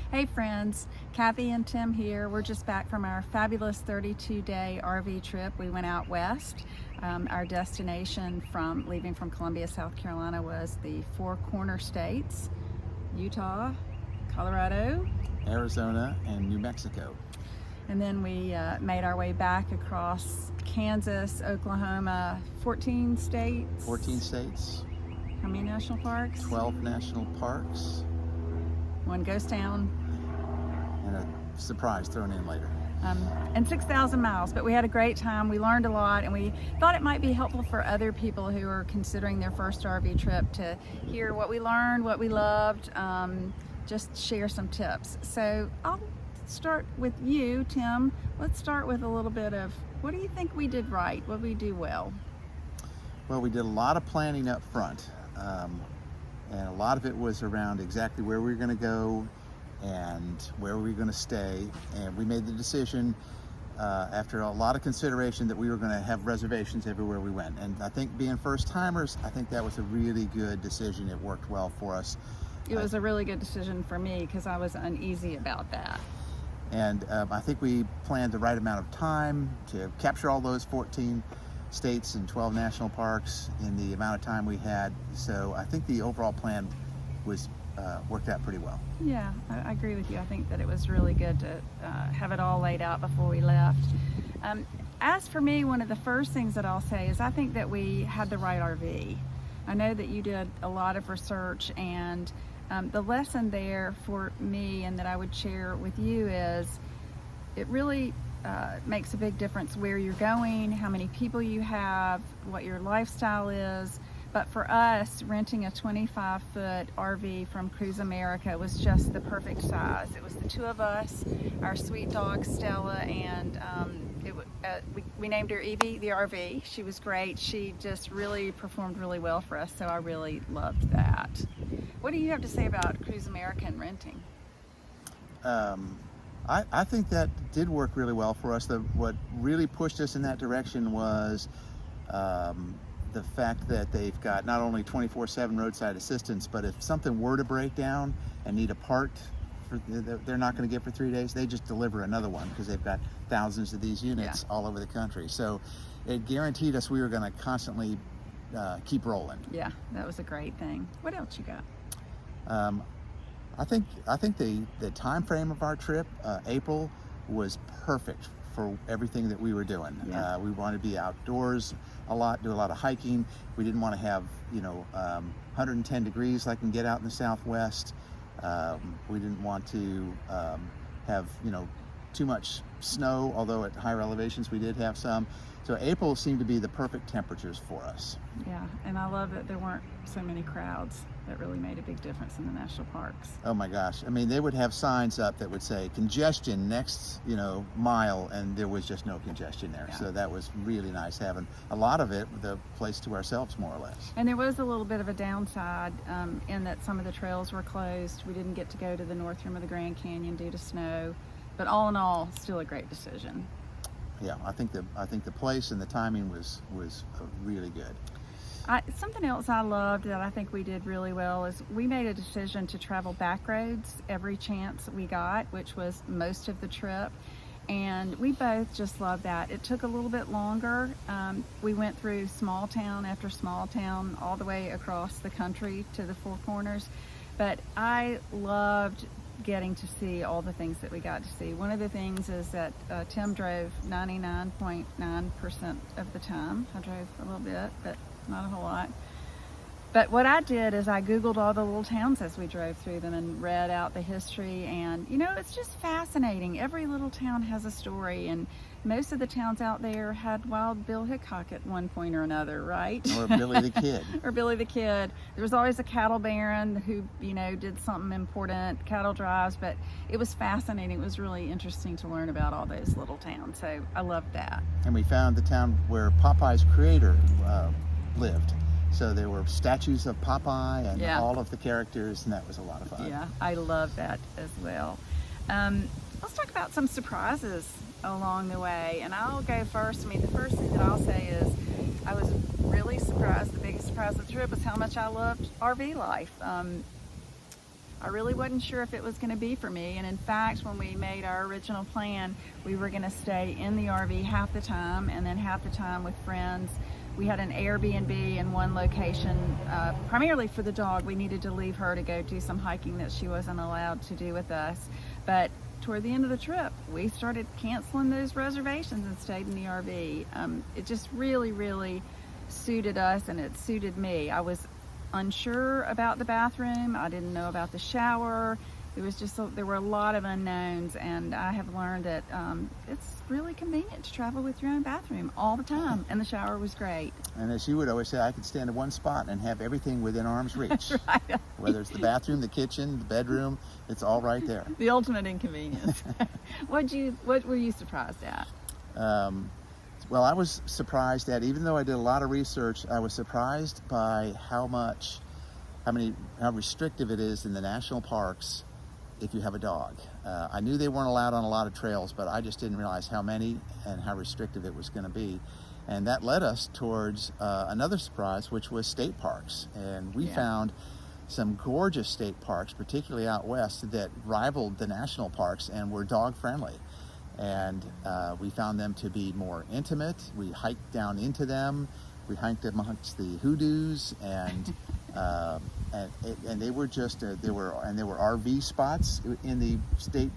Hey friends, Kathy and Tim here. We're just back from our fabulous 32-day RV trip. We went out west. Our destination from leaving from Columbia, South Carolina was the Four Corner States, Utah, Colorado, Arizona, and New Mexico. And then we made our way back across Kansas, Oklahoma, 14 states. 14 states. How many national parks? 12 national parks. One ghost town. And a surprise thrown in later. And 6,000 miles, but we had a great time. We learned a lot, and we thought it might be helpful for other people who are considering their first RV trip to hear what we learned, what we loved, just share some tips. So I'll start with you, Tim. Let's start with a little bit of, what do you think we did right? What did we do well? Well, we did a lot of planning up front, and a lot of it was around exactly where we were going to go and where we were going to stay. And we made the decision after a lot of consideration that we were going to have reservations everywhere we went. And I think being first timers, I think that was a really good decision. It worked well for us. It was a really good decision for me because I was uneasy about that. And I think we planned the right amount of time to capture all those 14 states and 12 national parks in the amount of time we had. So I think the overall plan was worked out pretty well. Yeah, I agree with you. I think that it was really good to have it all laid out before we left. As for me, one of the first things that I'll say is I think that we had the right RV. I know that you did a lot of research, and the lesson there for me and that I would share with you is it really makes a big difference where you're going, how many people you have, what your lifestyle is. But for us, renting a 25-foot RV from Cruise America was just the perfect size. It was the two of us, our sweet dog Stella, and we named her Evie the RV. She was great. She just really performed really well for us, so I really loved that. What do you have to say about Cruise America and renting? I think that did work really well for us. What really pushed us in that direction was the fact that they've got not only 24/7 roadside assistance, but if something were to break down and need a part they're not going to get for 3 days, they just deliver another one because they've got thousands of these units all over the country. So it guaranteed us we were going to constantly keep rolling. Yeah, that was a great thing. What else you got? I think the time frame of our trip, April, was perfect for everything that we were doing. Yeah. We wanted to be outdoors a lot, do a lot of hiking. We didn't want to have 110 degrees like we can get out in the Southwest. We didn't want to have too much snow, although at higher elevations we did have some. So April seemed to be the perfect temperatures for us. Yeah, and I love that there weren't so many crowds. That really made a big difference in the national parks. Oh my gosh. I mean, they would have signs up that would say congestion next, mile, and there was just no congestion there. Yeah. So that was really nice having a lot of it, the place to ourselves, more or less. And there was a little bit of a downside in that some of the trails were closed. We didn't get to go to the North Rim of the Grand Canyon due to snow, but all in all, still a great decision. Yeah, I think the place and the timing was really good. Something else I loved that I think we did really well is we made a decision to travel back roads every chance we got, which was most of the trip. And we both just loved that. It took a little bit longer. We went through small town after small town all the way across the country to the Four Corners. But I loved getting to see all the things that we got to see. One of the things is that Tim drove 99.9% of the time. I drove a little bit, but not a whole lot. But what I did is I Googled all the little towns as we drove through them and read out the history, and it's just fascinating. Every little town has a story, and most of the towns out there had Wild Bill Hickok at one point or another, right? Or Billy the Kid. Or Billy the Kid. There was always a cattle baron who, did something important, cattle drives, but it was fascinating. It was really interesting to learn about all those little towns, so I loved that. And we found the town where Popeye's creator lived. So there were statues of Popeye and all of the characters, and that was a lot of fun. Yeah, I love that as well. Let's talk about some surprises along the way, and I'll go first. I mean, the first thing that I'll say is I was really surprised. The biggest surprise of the trip was how much I loved RV life. I really wasn't sure if it was going to be for me. And in fact, when we made our original plan, we were going to stay in the RV half the time and then half the time with friends. We had an Airbnb in one location, primarily for the dog. We needed to leave her to go do some hiking that she wasn't allowed to do with us. But toward the end of the trip, we started canceling those reservations and stayed in the RV. It just really, really suited us, and it suited me. I was unsure about the bathroom. I didn't know about the shower. It was just, there were a lot of unknowns, and I have learned that it's really convenient to travel with your own bathroom all the time, and the shower was great. And as you would always say, I could stand in one spot and have everything within arm's reach. Right. Whether it's the bathroom, the kitchen, the bedroom, it's all right there. The ultimate inconvenience. What were you surprised at? Well, I was surprised at, even though I did a lot of research, I was surprised by how restrictive it is in the national parks if you have a dog. I knew they weren't allowed on a lot of trails, but I just didn't realize how many and how restrictive it was going to be. And that led us towards another surprise, which was state parks. And we found some gorgeous state parks, particularly out west, that rivaled the national parks and were dog friendly. And we found them to be more intimate. We hiked down into them. We hiked amongst the hoodoos, and they were just there were RV spots in the state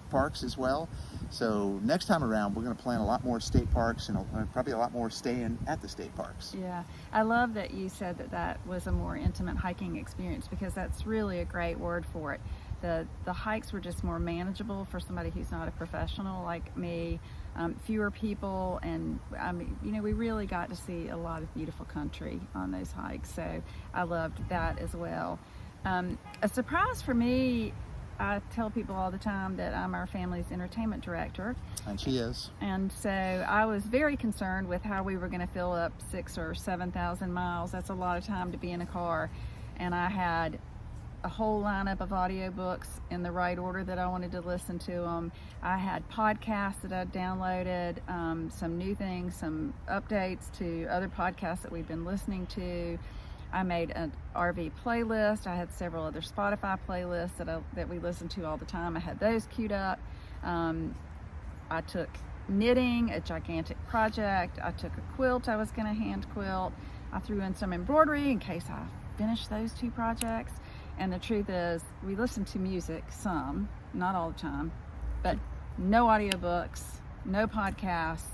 parks as well. So next time around, we're going to plan a lot more state parks and probably a lot more staying at the state parks. Yeah, I love that you said that was a more intimate hiking experience, because that's really a great word for it. The hikes were just more manageable for somebody who's not a professional like me. Fewer people, and we really got to see a lot of beautiful country on those hikes, so I loved that as well. A surprise for me, I tell people all the time that I'm our family's entertainment director. And she is. And so I was very concerned with how we were going to fill up 6,000 or 7,000 miles. That's a lot of time to be in a car. And I had a whole lineup of audiobooks in the right order that I wanted to listen to them. I had podcasts that I'd downloaded, some new things, some updates to other podcasts that we've been listening to. I made an RV playlist. I had several other Spotify playlists that we listen to all the time. I had those queued up. I took knitting, a gigantic project. I took a quilt I was going to hand quilt. I threw in some embroidery in case I finished those 2 projects. And the truth is, we listen to music some, not all the time, but no audiobooks, no podcasts.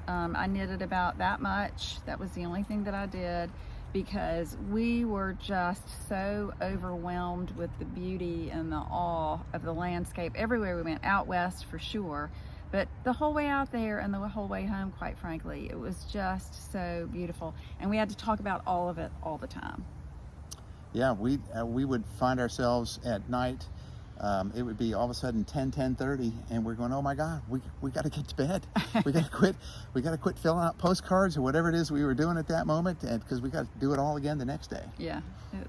I knitted about that much. That was the only thing that I did, because we were just so overwhelmed with the beauty and the awe of the landscape everywhere we went, out west for sure, but the whole way out there and the whole way home, quite frankly, it was just so beautiful. And we had to talk about all of it all the time. Yeah, we would find ourselves at night. It would be all of a sudden 10:30, and we're going, oh my God, we got to get to bed. We got to quit filling out postcards or whatever it is we were doing at that moment, and because we got to do it all again the next day. Yeah,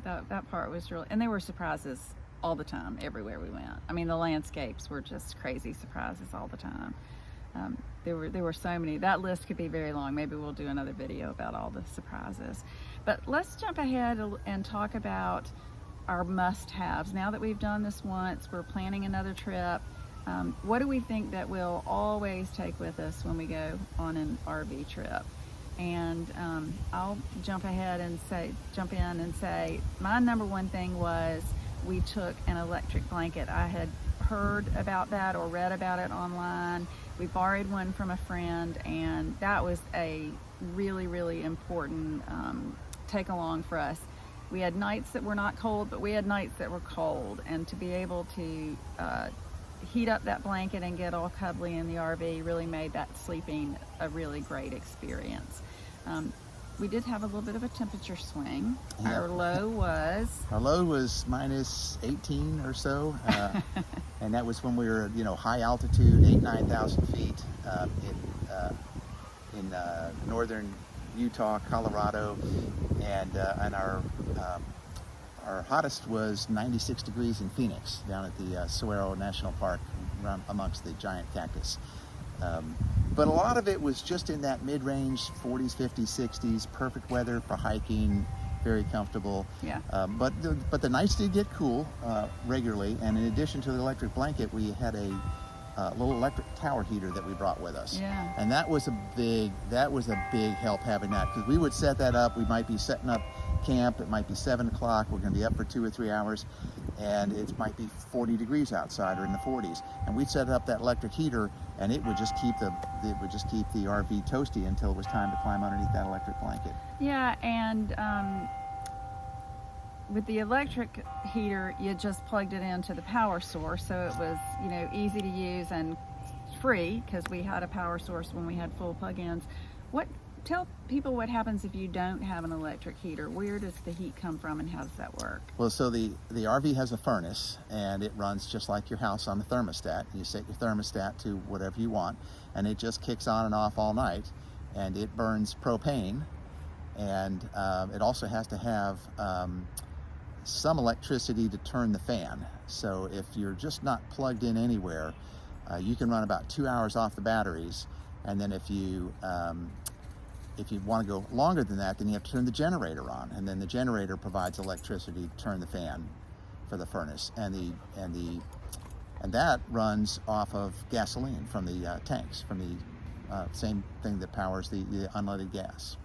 that part was really, and there were surprises all the time everywhere we went. I mean, the landscapes were just crazy surprises all the time. There were so many. That list could be very long. Maybe we'll do another video about all the surprises. But let's jump ahead and talk about our must-haves. Now that we've done this once, we're planning another trip. What do we think that we'll always take with us when we go on an RV trip? And I'll jump in and say my number one thing was we took an electric blanket. I had heard about that or read about it online. We borrowed one from a friend, and that was a really, really important take along for us. We had nights that were not cold, but we had nights that were cold, and to be able to heat up that blanket and get all cuddly in the RV really made that sleeping a really great experience. We did have a little bit of a temperature swing. Yeah. Our low was minus 18 or so, and that was when we were, high altitude, 8,000-9,000 feet in northern Utah, Colorado, and our hottest was 96 degrees in Phoenix, down at the Saguaro National Park, amongst the giant cactus. But a lot of it was just in that mid-range, 40s, 50s, 60s, perfect weather for hiking, very comfortable. Yeah. But the nights did get cool regularly, and in addition to the electric blanket, we had a little electric tower heater that we brought with us. Yeah. And that was a big help having that, because we would set that up. We might be setting up camp. It might be 7 o'clock. We're going to be up for 2 or 3 hours, and it might be 40 degrees outside or in the 40s. And we'd set up that electric heater, and it would just keep the RV toasty until it was time to climb underneath that electric blanket. Yeah, and with the electric heater, you just plugged it into the power source, so it was, you know, easy to use and free, because we had a power source when we had full plug-ins. Tell people what happens if you don't have an electric heater. Where does the heat come from, and how does that work? Well, so the RV has a furnace, and it runs just like your house on the thermostat. You set your thermostat to whatever you want, and it just kicks on and off all night, and it burns propane, and it also has to have some electricity to turn the fan. So if you're just not plugged in anywhere, you can run about 2 hours off the batteries, and then if you want to go longer than that, then you have to turn the generator on, and then the generator provides electricity to turn the fan for the furnace, and that runs off of gasoline from the tanks, from the same thing that powers the unleaded gas.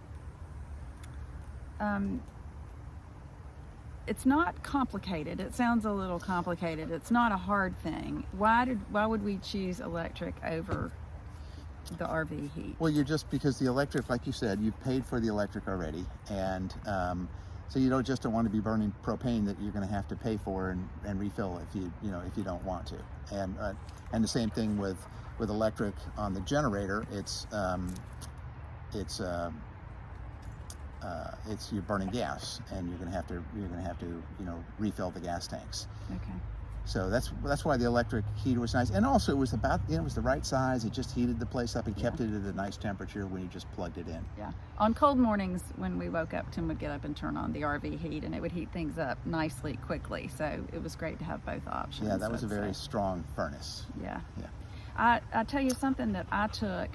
It's not complicated. It sounds a little complicated. It's not a hard thing. Why would we choose electric over the RV heat? Well, because the electric, like you said, you've paid for the electric already, and so you don't want to be burning propane that you're going to have to pay for and refill if you don't want to. And the same thing with electric on the generator. You're burning gas, and you're going to have to refill the gas tanks. Okay. So that's why the electric heater was nice, and also it was it was the right size. It just heated the place up and kept it at a nice temperature when you just plugged it in. Yeah. On cold mornings when we woke up, Tim would get up and turn on the RV heat, and it would heat things up nicely, quickly. So it was great to have both options. Yeah, that was a very strong furnace. Yeah. Yeah. I tell you something that I took.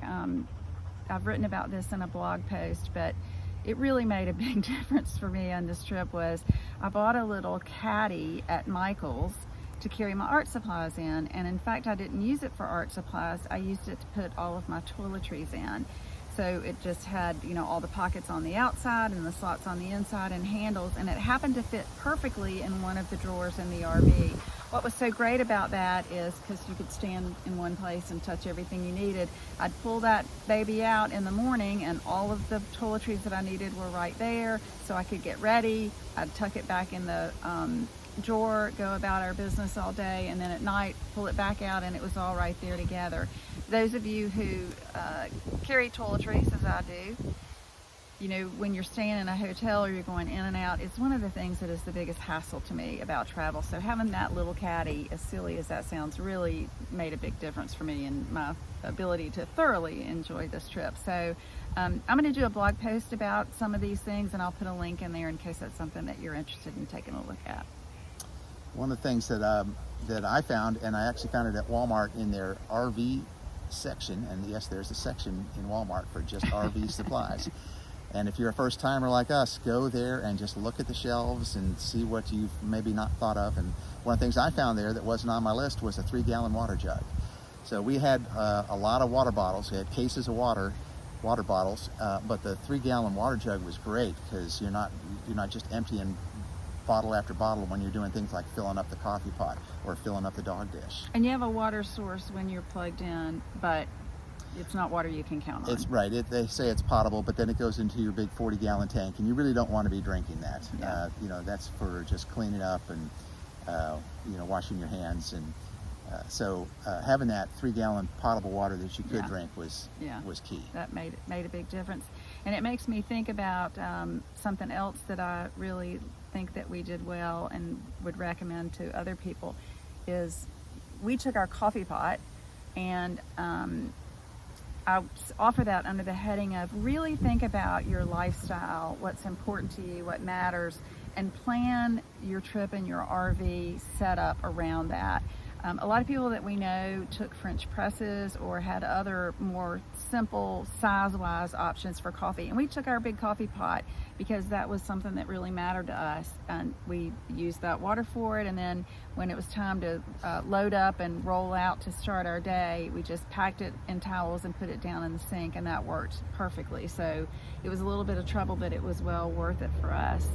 I've written about this in a blog post, but it really made a big difference for me on this trip. Was I bought a little caddy at Michael's to carry my art supplies in, and in fact I didn't use it for art supplies. I used it to put all of my toiletries in. So it just had, all the pockets on the outside and the slots on the inside and handles, and it happened to fit perfectly in one of the drawers in the RV. What was so great about that is because you could stand in one place and touch everything you needed. I'd pull that baby out in the morning, and all of the toiletries that I needed were right there, so I could get ready. I'd tuck it back in the drawer, go about our business all day, and then at night pull it back out, and it was all right there together. Those of you who carry toiletries, as I do, when you're staying in a hotel or you're going in and out, it's one of the things that is the biggest hassle to me about travel. So having that little caddy, as silly as that sounds, really made a big difference for me in my ability to thoroughly enjoy this trip. So I'm going to do a blog post about some of these things, and I'll put a link in there in case that's something that you're interested in taking a look at. One of the things that I found, and I actually found it at Walmart in their RV section, and yes, there's a section in Walmart for just RV supplies. And if you're a first timer like us, go there and just look at the shelves and see what you've maybe not thought of. And one of the things I found there that wasn't on my list was a 3-gallon water jug. So we had a lot of water bottles. We had cases of water bottles, but the 3-gallon water jug was great because you're not just emptying bottle after bottle when you're doing things like filling up the coffee pot or filling up the dog dish. And you have a water source when you're plugged in, but it's not water you can count on. It's right. They say it's potable, but then it goes into your big 40-gallon tank, and you really don't want to be drinking that. Yeah. That's for just cleaning up and washing your hands, and so having that 3-gallon potable water that you could drink was key. That made a big difference, and it makes me think about something else that I really think that we did well and would recommend to other people. Is we took our coffee pot, and I offer that under the heading of really think about your lifestyle, what's important to you, what matters, and plan your trip and your RV setup around that. A lot of people that we know took French presses or had other more simple size-wise options for coffee. And we took our big coffee pot because that was something that really mattered to us. And we used that water for it. And then when it was time to load up and roll out to start our day, we just packed it in towels and put it down in the sink, and that worked perfectly. So it was a little bit of trouble, but it was well worth it for us.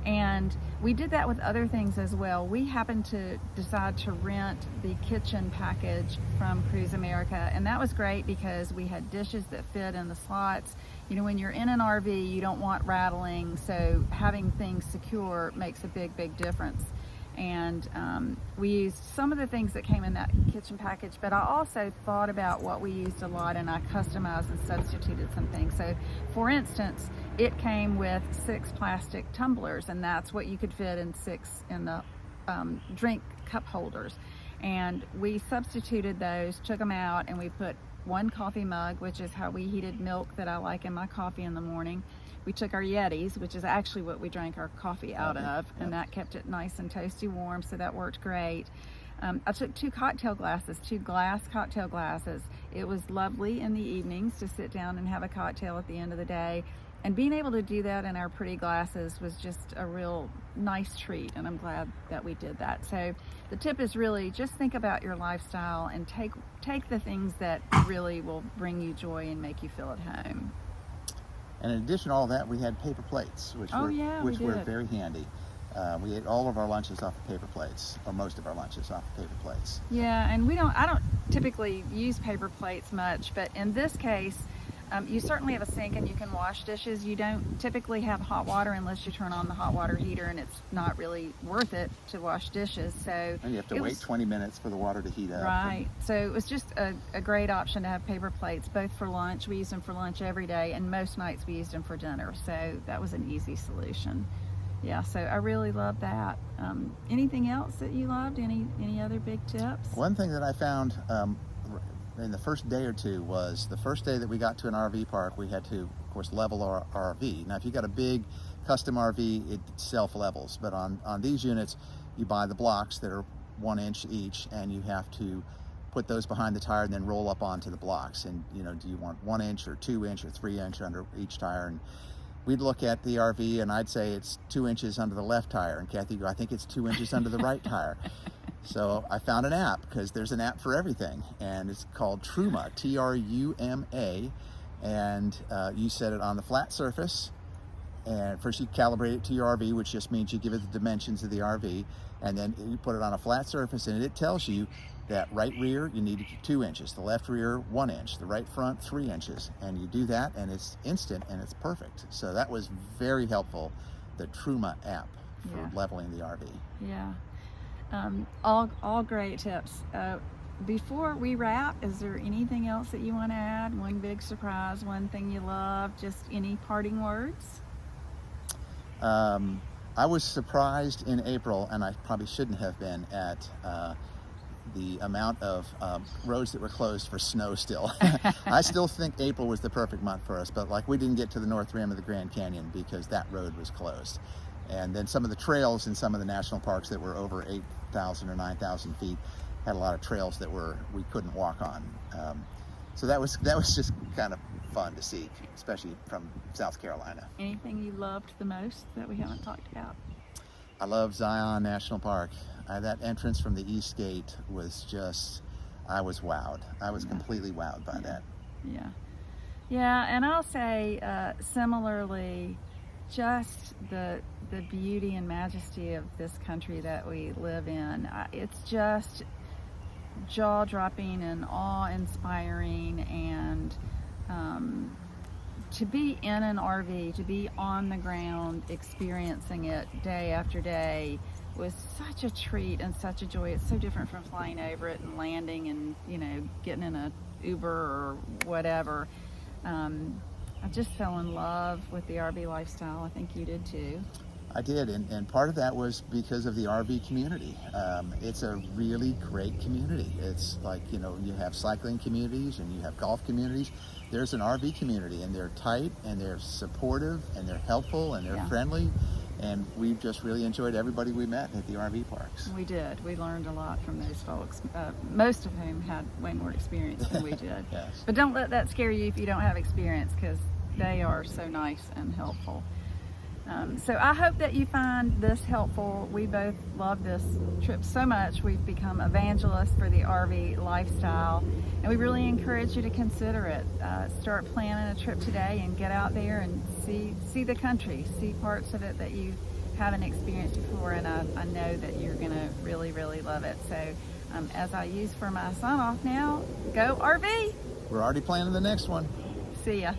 And we did that with other things as well. We happened to decide to rent the kitchen package from Cruise America, and that was great because we had dishes that fit in the slots. You know, when you're in an RV, you don't want rattling, so having things secure makes a big difference. And we used some of the things that came in that kitchen package, but I also thought about what we used a lot, and I customized and substituted some things. So for instance, it came with 6 plastic tumblers, and that's what you could fit in 6 in the drink cup holders. And we substituted those, took them out, and we put 1 coffee mug, which is how we heated milk that I like in my coffee in the morning. We took our Yetis, which is actually what we drank our coffee out of, and that kept it nice and toasty warm, so that worked great. I took 2 cocktail glasses, 2 glass cocktail glasses. It was lovely in the evenings to sit down and have a cocktail at the end of the day. And being able to do that in our pretty glasses was just a real nice treat, and I'm glad that we did that. So the tip is really just think about your lifestyle and take the things that really will bring you joy and make you feel at home. And in addition to all that, we had paper plates, which were very handy. We ate all of our lunches off of paper plates, or most of our lunches off of paper plates. Yeah, and I don't typically use paper plates much, but in this case, you certainly have a sink and you can wash dishes. You don't typically have hot water unless you turn on the hot water heater, and it's not really worth it to wash dishes. So and you have to wait 20 minutes for the water to heat up. Right. So it was just a great option to have paper plates, both for lunch. We used them for lunch every day, and most nights we used them for dinner. So that was an easy solution. Yeah, so I really love that. Anything else that you loved? Any other big tips? One thing that I found in the first day or two was the first day that we got to an RV park, we had to, of course, level our RV. Now, if you got a big custom RV, it self-levels, but on these units, you buy the blocks that are 1 inch each, and you have to put those behind the tire and then roll up onto the blocks. And, you know, do you want 1 inch or 2 inch or 3 inch under each tire? And we'd look at the RV, and I'd say it's 2 inches under the left tire, and Kathy would go, I think it's 2 inches under the right tire. So I found an app, because there's an app for everything, and it's called Truma, Truma, and you set it on the flat surface, and first you calibrate it to your RV, which just means you give it the dimensions of the RV, and then you put it on a flat surface, and it tells you that right rear you need 2 inches, the left rear 1 inch, the right front 3 inches, and you do that, and it's instant and it's perfect. So that was very helpful, the Truma app for leveling the RV. Yeah. All great tips. Before we wrap, is there anything else that you want to add? One big surprise, one thing you love, just any parting words? I was surprised in April, and I probably shouldn't have been, at the amount of roads that were closed for snow still. I still think April was the perfect month for us, but like we didn't get to the North Rim of the Grand Canyon because that road was closed. And then some of the trails in some of the national parks that were over 8,000 or 9,000 feet had a lot of trails that we couldn't walk on. So that was just kind of fun to see, especially from South Carolina. Anything you loved the most that we haven't talked about? I love Zion National Park. That entrance from the East Gate was just, I was wowed. I was completely wowed by that. Yeah, and I'll say similarly, just the beauty and majesty of this country that we live in. It's just jaw-dropping and awe-inspiring, and to be in an RV, to be on the ground experiencing it day after day was such a treat and such a joy. It's so different from flying over it and landing and, you know, getting in a Uber or whatever. I just fell in love with the RV lifestyle. I think you did too. I did, and part of that was because of the RV community. It's a really great community. It's like, you know, you have cycling communities and you have golf communities. There's an RV community, and they're tight and they're supportive and they're helpful and they're friendly, And we've just really enjoyed everybody we met at the RV parks. We did. We learned a lot from those folks, most of whom had way more experience than we did. Yes. But don't let that scare you if you don't have experience, because they are so nice and helpful. So I hope that you find this helpful. We both love this trip so much. We've become evangelists for the RV lifestyle, and we really encourage you to consider it. Start planning a trip today and get out there and see the country, see parts of it that you haven't experienced before, and I know that you're going to really, really love it. So as I use for my sign off now, go RV! We're already planning the next one. See ya.